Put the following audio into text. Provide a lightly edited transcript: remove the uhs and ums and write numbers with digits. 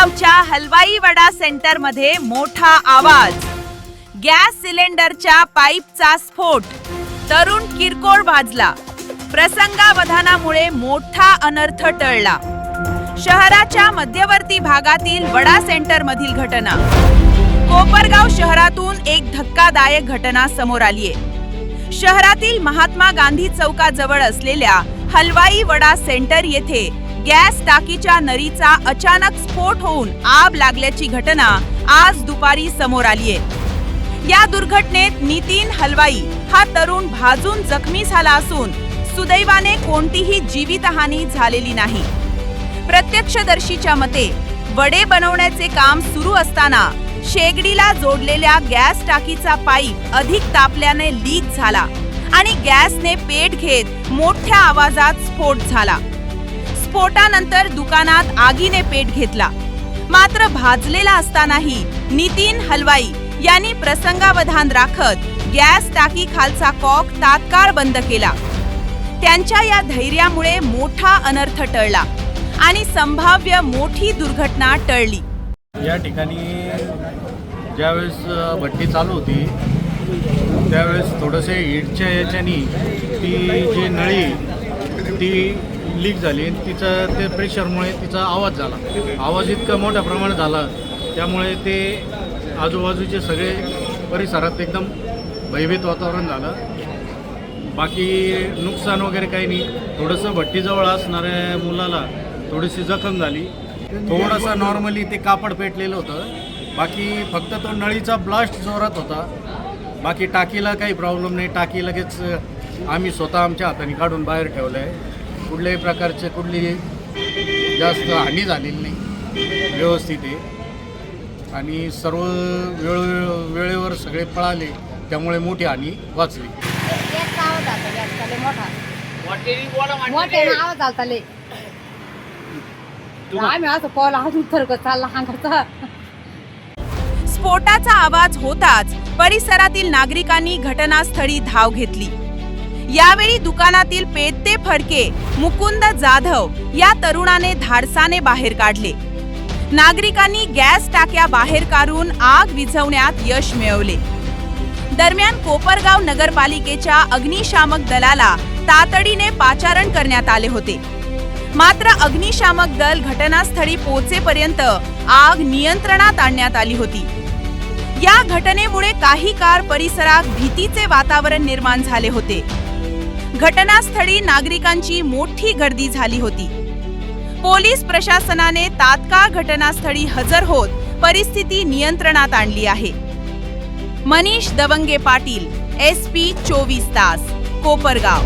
कोपरगावच्या Halwai vada centre मध्ये मोठा आवाज, गॅस सिलेंडरच्या पाईपचा स्फोट, तरुण किरकोळ भाजला. प्रसंगावधानामुळे मोठा अनर्थ टळला. शहराच्या मध्यवर्ती भागातील वडा सेंटर मधील घटना. कोपरगाव शहरातून एक धक्कादायक घटना समोर आलीये. शहरातील महात्मा गांधी चौकाजवळ असलेल्या हलवाई वडा सेंटर येथे गॅस टाकीच्या नळीचा अचानक स्फोट होऊन आग लागल्याची घटना आज दुपारी समोर आलीये. या दुर्घटनेत नितीन हलवाई हा तरुण भाजून जखमी झाला असून सुदैवाने कोणतीही जीवितहानी झालेली नाही. प्रत्यक्षदर्शीच्या मते वडे बनवण्याचे काम सुरू असताना शेगडीला जोडलेल्या गॅस टाकीचा पाईप अधिक तापल्याने लीक झाला आणि गॅसने पेट घेत मोठ्या आवाजात स्फोट झाला. स्फोटानंतर दुकानात आगीने पेट घेतला. मात्र भाजलेला असतानाही नितीन हलवाई यांनी प्रसंगावधान राखत गॅस टाकी खालचा कॉक तात्काळ बंद केला. त्यांच्या या धैर्यामुळे मोठा अनर्थ टळला आणि संभाव्य मोठी दुर्घटना टळली. या ठिकाणी ज्यावेळेस भट्टी चालू होती त्यावेळेस थोडंसे हीटच्या याच्यानी ती जी नळी ती लीक झाली आणि तिचं ते प्रेशरमुळे तिचा आवाज झाला. आवाज इतका मोठ्या प्रमाणात झाला त्यामुळे ते आजूबाजूचे सगळे परिसरात एकदम भयभीत वातावरण झालं. बाकी नुकसान वगैरे काही नाही. थोडंसं भट्टीजवळ असणाऱ्या मुलाला थोडीशी जखम झाली. थोडंसं नॉर्मली ते कापड पेटलेलं होतं. बाकी फक्त तो नळीचा ब्लास्ट जोरात होता. बाकी टाकीला काही प्रॉब्लेम नाही. टाकी लगेच आम्ही स्वतः आमच्या हाताने काढून बाहेर ठेवलं आहे. कुठल्याही प्रकारचे कुठलीही जास्त हानी झालेली नाही. व्यवस्थित आहे आणि सर्व वेळेवर सगळे पळाले त्यामुळे मोठी हानी वाचली. स्फोटाचा आवाज होताच परिसरातील नागरिकांनी घटनास्थळी धाव घेतली. यावेळी दुकानातील पेटते फडके मुकुंद जाधव या तरुणाने धाडसाने बाहेर काढले. नागरिकांनी गॅस टाक्या बाहेर काढून आग विझवण्यात यश मिळवले. दरम्यान कोपरगाव नगरपालिकेच्या अग्निशामक दलाला तातडीने पाचारण करण्यात आले होते. मात्र अग्निशामक दल घटनास्थळी पोहोचेपर्यंत आग नियंत्रणात आणण्यात आली होती. या घटनेमुळे काही काळ परिसरात भीतीचे वातावरण निर्माण झाले होते. घटनास्थळी नागरिकांची मोठी गर्दी झाली होती. पोलीस प्रशासनाने तात्काळ घटनास्थळी हजर होत परिस्थिती नियंत्रणात आणली आहे. मनीष दवंगे पाटील, SP 24 तास, कोपरगाव.